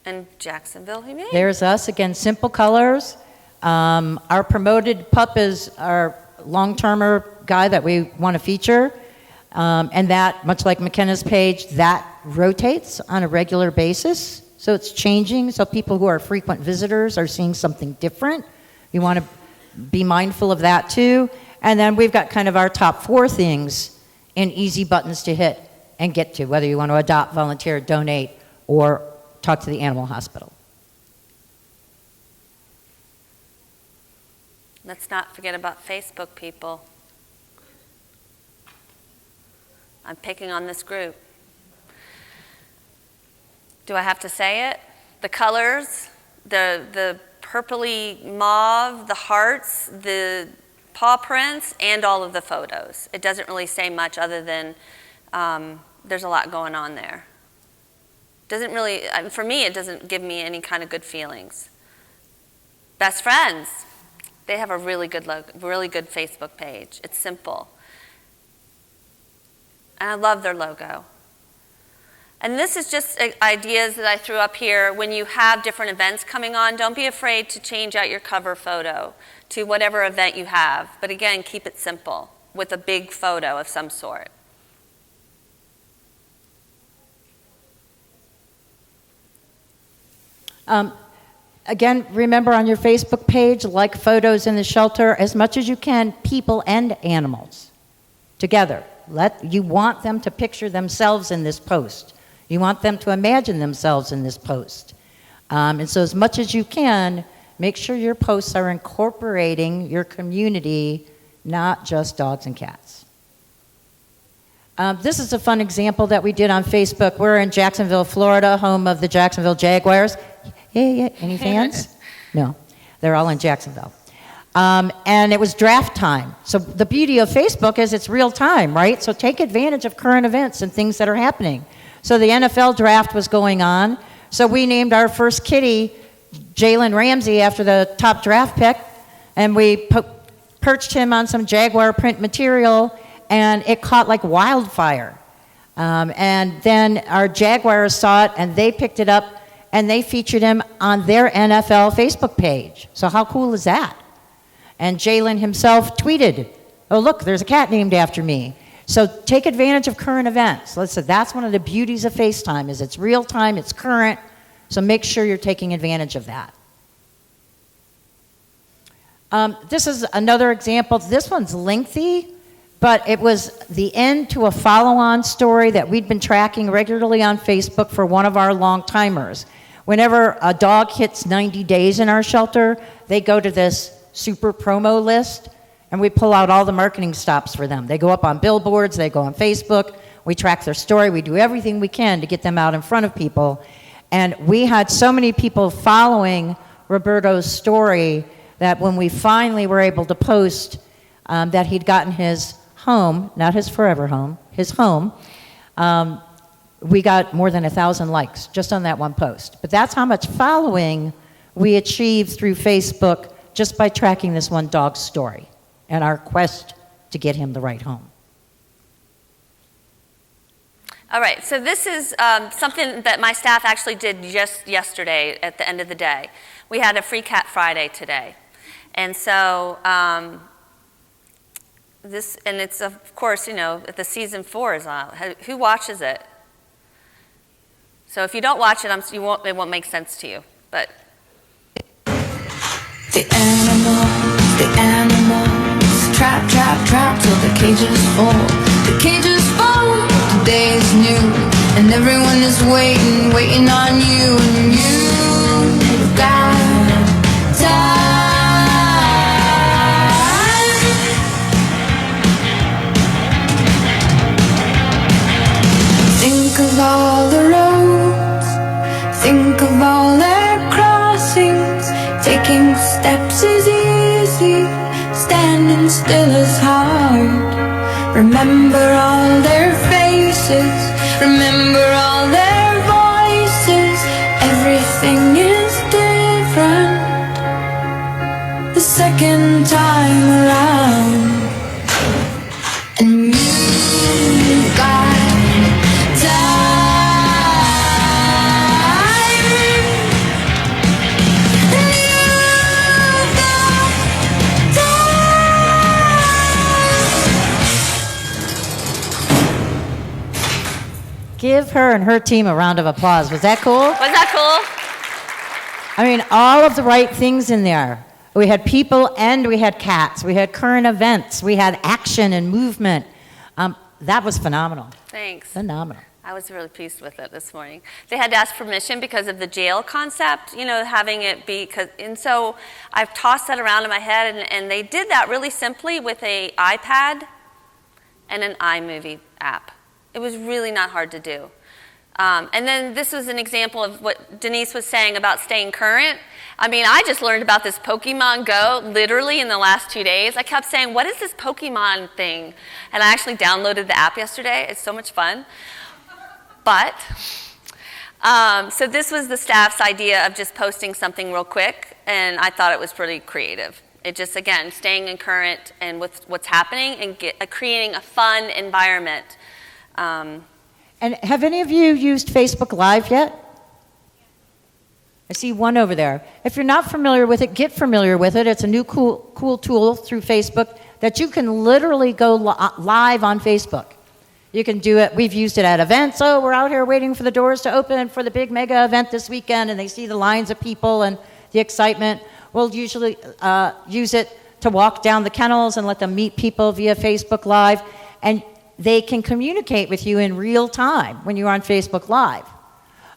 S1: And Jacksonville Humane.
S2: There's us, again, simple colors. Our promoted pup is our long-termer guy that we want to feature. And that, much like McKenna's page, that rotates on a regular basis. So it's changing. So people who are frequent visitors are seeing something different. You want to be mindful of that too. And then we've got kind of our top 4 things and easy buttons to hit and get to, whether you want to adopt, volunteer, donate, or talk to the animal hospital.
S1: Let's not forget about Facebook, people. I'm picking on this group. Do I have to say it? The colors, the purpley mauve, the hearts, the paw prints, and all of the photos. It doesn't really say much other than there's a lot going on there. Doesn't really, for me, it doesn't give me any kind of good feelings. Best Friends, they have a really good Facebook page. It's simple. And I love their logo. And this is just ideas that I threw up here. When you have different events coming on, don't be afraid to change out your cover photo to whatever event you have. But again, keep it simple with a big photo of some sort.
S2: Again, remember on your Facebook page, like photos in the shelter as much as you can, people and animals together. You want them to picture themselves in this post. You want them to imagine themselves in this post. And so as much as you can, make sure your posts are incorporating your community, not just dogs and cats. This is a fun example that we did on Facebook. We're in Jacksonville, Florida, home of the Jacksonville Jaguars. Yeah. Any fans? No, they're all in Jacksonville. And it was draft time. So the beauty of Facebook is it's real time, right? So take advantage of current events and things that are happening. So the NFL draft was going on. So we named our first kitty Jalen Ramsey after the top draft pick. And we perched him on some Jaguar print material, and it caught like wildfire. And then our Jaguars saw it, and they picked it up, and they featured him on their NFL Facebook page. So how cool is that? And Jalen himself tweeted, "Oh, look, there's a cat named after me." So take advantage of current events. That's one of the beauties of FaceTime, is it's real time, it's current, so make sure you're taking advantage of that. This is another example. This one's lengthy, but it was the end to a follow-on story that we'd been tracking regularly on Facebook for one of our long-timers. Whenever a dog hits 90 days in our shelter, they go to this super promo list, and we pull out all the marketing stops for them. They go up on billboards, they go on Facebook, we track their story, we do everything we can to get them out in front of people. And we had so many people following Roberto's story that when we finally were able to post that he'd gotten his home, not his forever home, his home, we got more than 1,000 likes just on that one post. But that's how much following we achieved through Facebook just by tracking this one dog's story and our quest to get him the right home.
S1: All right, so this is something that my staff actually did just yesterday at the end of the day. We had a Free Cat Friday today. And so it's of course, the season 4 is on. Who watches it? So if you don't watch it, it won't make sense to you. But
S5: the animals, trap, trap, trap till the cages fall. The cages fall, today is new, and everyone is waiting on you, and you've got time. Think of all the roads, think of all their crossings. Taking steps is easy, standing still is hard. Remember all their faces, remember all their voices. Everything is different the second time around. And you've got
S2: Give her and her team a round of applause. Was that cool?
S1: was that cool?
S2: I mean, all of the right things in there. We had people and we had cats. We had current events. We had action and movement. That was phenomenal.
S1: Thanks.
S2: Phenomenal.
S1: I was really pleased with it this morning. They had to ask permission because of the jail concept, having it be, and so I've tossed that around in my head, and they did that really simply with an iPad and an iMovie app. It was really not hard to do. And then this was an example of what Denise was saying about staying current. I mean, I just learned about this Pokemon Go literally in the last 2 days. I kept saying, what is this Pokemon thing? And I actually downloaded the app yesterday. It's so much fun. But, so this was the staff's idea of just posting something real quick, and I thought it was pretty creative. It just, again, staying in current and with what's happening and creating a fun environment.
S2: And have any of you used Facebook Live yet? I see one over there. If you're not familiar with it, get familiar with it. It's a new cool tool through Facebook that you can literally go live on Facebook. You can do it. We've used it at events. Oh, we're out here waiting for the doors to open for the big mega event this weekend, and they see the lines of people and the excitement. We'll usually use it to walk down the kennels and let them meet people via Facebook Live, and they can communicate with you in real time when you're on Facebook Live.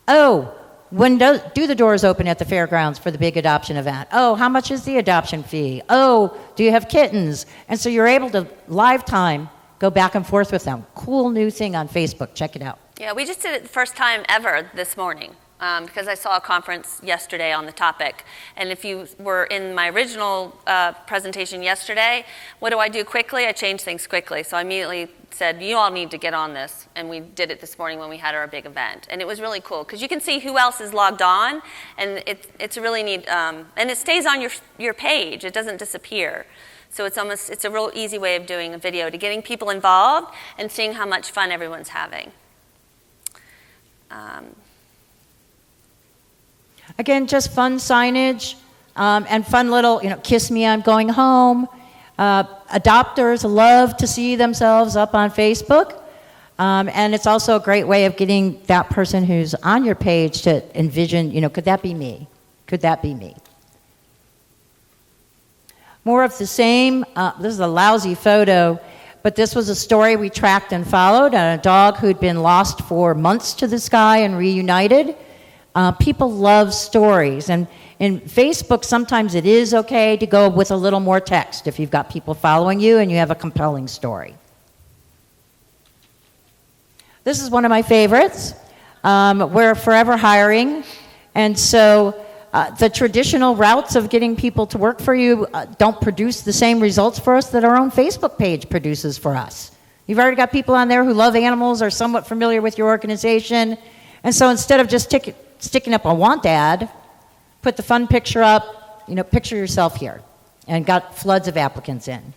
S2: Oh, when do the doors open at the fairgrounds for the big adoption event? Oh, how much is the adoption fee? Oh, do you have kittens? And so you're able to live time go back and forth with them. Cool new thing on Facebook. Check it out.
S1: Yeah, we just did it the first time ever this morning. Because I saw a conference yesterday on the topic. And if you were in my original presentation yesterday, what do I do quickly? I change things quickly. So I immediately said, you all need to get on this. And we did it this morning when we had our big event. And it was really cool because you can see who else is logged on. And it's a really neat, and it stays on your page. It doesn't disappear. So it's a real easy way of doing a video to getting people involved and seeing how much fun everyone's having.
S2: Again, just fun signage and fun little, kiss me, I'm going home. Adopters love to see themselves up on Facebook. And it's also a great way of getting that person who's on your page to envision, could that be me? Could that be me? More of the same. This is a lousy photo, but this was a story we tracked and followed on a dog who'd been lost for months to the sky and reunited. People love stories, and in Facebook, sometimes it is okay to go with a little more text if you've got people following you and you have a compelling story. This is one of my favorites. We're forever hiring, and so the traditional routes of getting people to work for you don't produce the same results for us that our own Facebook page produces for us. You've already got people on there who love animals, are somewhat familiar with your organization, and so instead of just sticking up a want ad, put the fun picture up, picture yourself here, and got floods of applicants in.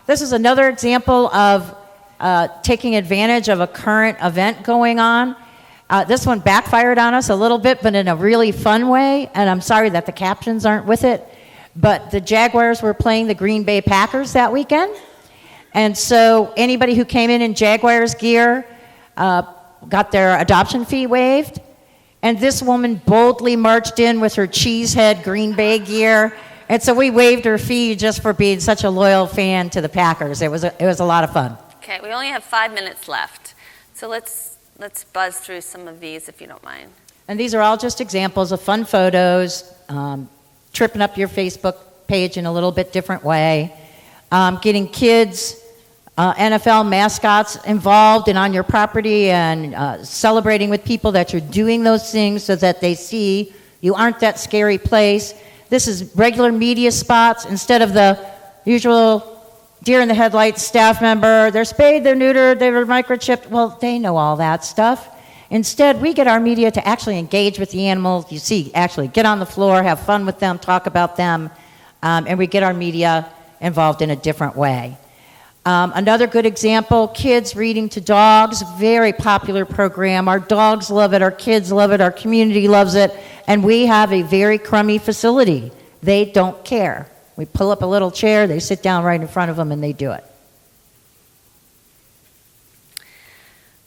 S2: This is another example of taking advantage of a current event going on. This one backfired on us a little bit, but in a really fun way, and I'm sorry that the captions aren't with it, but the Jaguars were playing the Green Bay Packers that weekend, and so anybody who came in Jaguars gear got their adoption fee waived. And this woman boldly marched in with her cheesehead Green Bay gear. And so we waived her fee just for being such a loyal fan to the Packers. It was a lot of fun.
S1: Okay, we only have 5 minutes left. So let's buzz through some of these if you don't mind.
S2: And these are all just examples of fun photos, tripping up your Facebook page in a little bit different way, getting kids, NFL mascots involved and on your property and celebrating with people that you're doing those things so that they see you aren't that scary place. This is regular media spots instead of the usual deer in the headlights staff member. They're spayed, they're neutered, they were microchipped. Well, they know all that stuff. Instead, we get our media to actually engage with the animals. You see, actually get on the floor, have fun with them, talk about them, and we get our media involved in a different way. Another good example, kids reading to dogs, very popular program. Our dogs love it, our kids love it, our community loves it, and we have a very crummy facility. They don't care. We pull up a little chair, they sit down right in front of them, and they do it.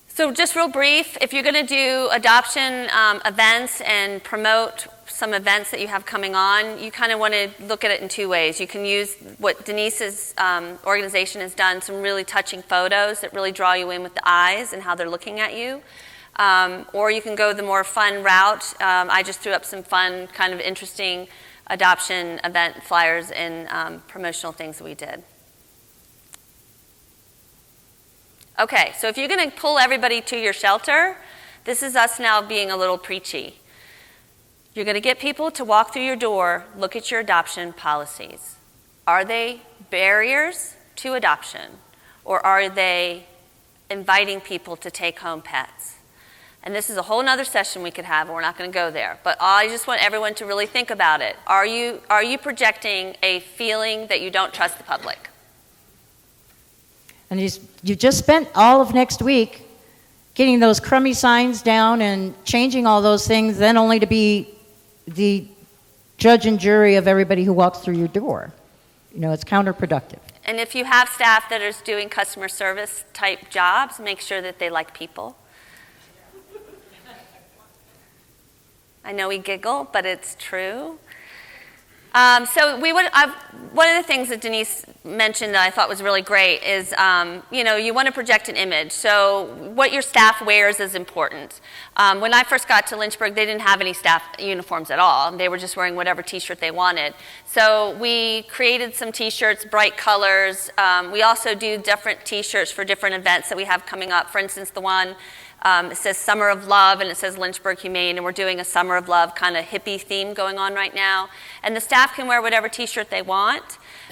S1: So just real brief, if you're going to do adoption events and promote some events that you have coming on, you kind of want to look at it in 2 ways. You can use what Denise's organization has done, some really touching photos that really draw you in with the eyes and how they're looking at you. Or you can go the more fun route. I just threw up some fun, kind of interesting adoption event flyers and promotional things that we did. Okay, so if you're going to pull everybody to your shelter, This is us now being a little preachy. You're going to get people to walk through your door, look at your adoption policies. Are they barriers to adoption, or are they inviting people to take home pets? And this is a whole nother session we could have, and we're not going to go there. But I just want everyone to really think about it. Are you projecting a feeling that you don't trust the public?
S2: And you just spent all of next week getting those crummy signs down and changing all those things, then only to be the judge and jury of everybody who walks through your door. You know, it's counterproductive.
S1: And if you have staff that is doing customer service type jobs, make sure that they like people. I know we giggle, but it's true. So one of the things that Denise mentioned that I thought was really great is, you want to project an image. So what your staff wears is important. When I first got to Lynchburg, they didn't have any staff uniforms at all. They were just wearing whatever t-shirt they wanted. So we created some t-shirts, bright colors. We also do different t-shirts for different events that we have coming up. For instance, the one it says Summer of Love, and it says Lynchburg Humane, and we're doing a Summer of Love kind of hippie theme going on right now. And the staff can wear whatever t-shirt they want,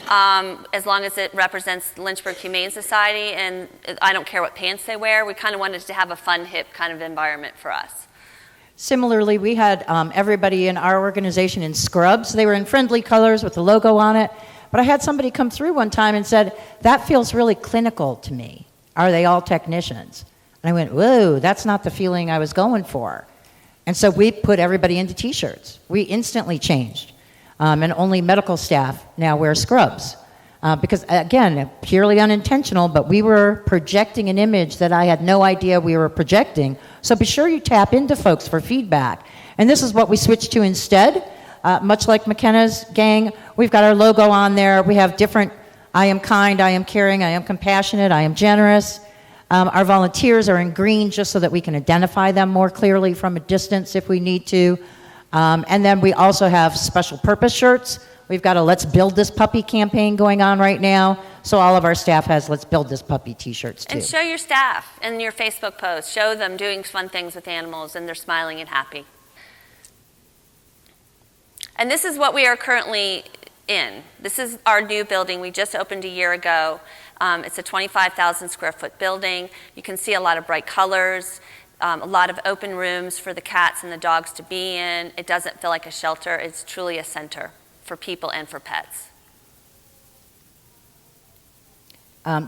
S1: as long as it represents Lynchburg Humane Society, and I don't care what pants they wear. We kind of wanted to have a fun, hip kind of environment for us.
S2: Similarly, we had everybody in our organization in scrubs. They were in friendly colors with the logo on it. But I had somebody come through one time and said, that feels really clinical to me. Are they all technicians? And I went, whoa, that's not the feeling I was going for. And so we put everybody into t-shirts. We instantly changed. And only medical staff now wear scrubs. Because, again, purely unintentional, but we were projecting an image that I had no idea we were projecting. So be sure you tap into folks for feedback. And this is what we switched to instead. Much like McKenna's gang, we've got our logo on there. We have different, I am kind, I am caring, I am compassionate, I am generous. Our volunteers are in green just so that we can identify them more clearly from a distance if we need to. And then we also have special purpose shirts. We've got a Let's Build This Puppy campaign going on right now. So all of our staff has Let's Build This Puppy t-shirts too.
S1: And show your staff in your Facebook post. Show them doing fun things with animals and they're smiling and happy. And this is what we are currently in. This is our new building. We just opened a year ago. It's a 25,000 square foot building. You can see a lot of bright colors, a lot of open rooms for the cats and the dogs to be in. It doesn't feel like a shelter. It's truly a center for people and for pets.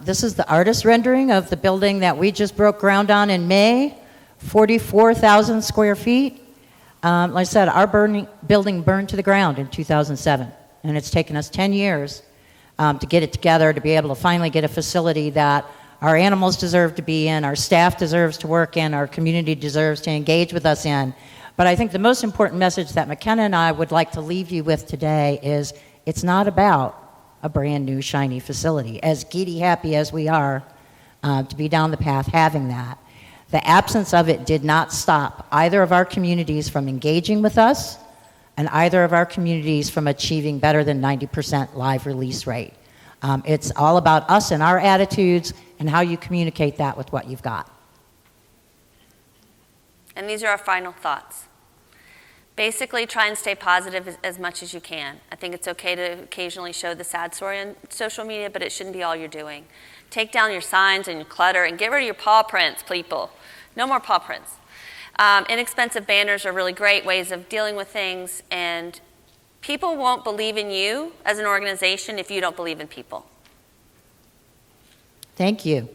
S2: This is the artist rendering of the building that we just broke ground on in May, 44,000 square feet. Like I said, our building burned to the ground in 2007, and it's taken us 10 years to get it together, to be able to finally get a facility that our animals deserve to be in, our staff deserves to work in, our community deserves to engage with us in. But I think the most important message that McKenna and I would like to leave you with today is it's not about a brand new shiny facility. As giddy happy as we are to be down the path having that, the absence of it did not stop either of our communities from engaging with us and either of our communities from achieving better than 90% live release rate. It's all about us and our attitudes and how you communicate that with what you've got.
S1: And these are our final thoughts. Basically, try and stay positive as much as you can. I think it's okay to occasionally show the sad story on social media, but it shouldn't be all you're doing. Take down your signs and your clutter and get rid of your paw prints, people. No more paw prints. Inexpensive banners are really great ways of dealing with things, and people won't believe in you as an organization if you don't believe in people.
S2: Thank you.